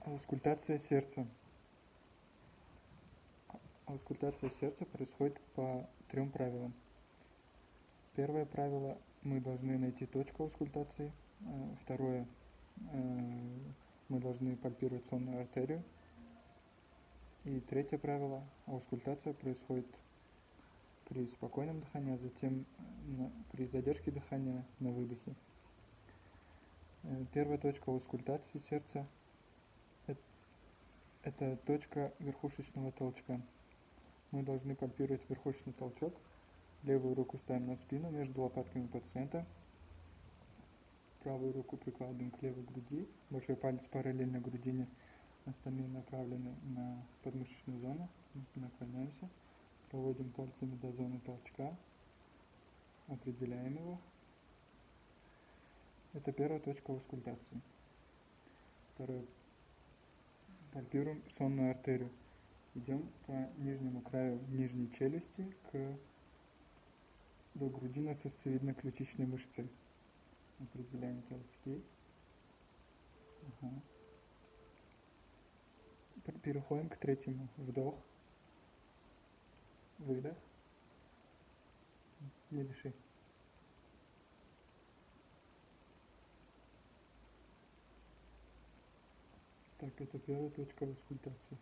Аускультация сердца. Аускультация сердца происходит по 3 правилам. Первое правило – мы должны найти точку аускультации. Второе – мы должны пальпировать сонную артерию. И третье правило – аускультация происходит при спокойном дыхании, а затем при задержке дыхания на выдохе. Первая точка аускультации сердца – это точка верхушечного толчка. Мы должны пальпировать верхушечный толчок. Левую руку ставим на спину между лопатками пациента. Правую руку прикладываем к левой груди. Большой палец параллельно грудине. Остальные направлены на подмышечную зону. Наклоняемся. Проводим пальцами до зоны толчка. Определяем его. Это первая точка аускультации. Второе. Пальпируем сонную артерию. Идем по нижнему краю нижней челюсти до грудино-сосцевидно-ключичной мышцы. Определяем толчки. Переходим к третьему. Вдох. Выдох. Не дыши. Так, это первая точка аускультации.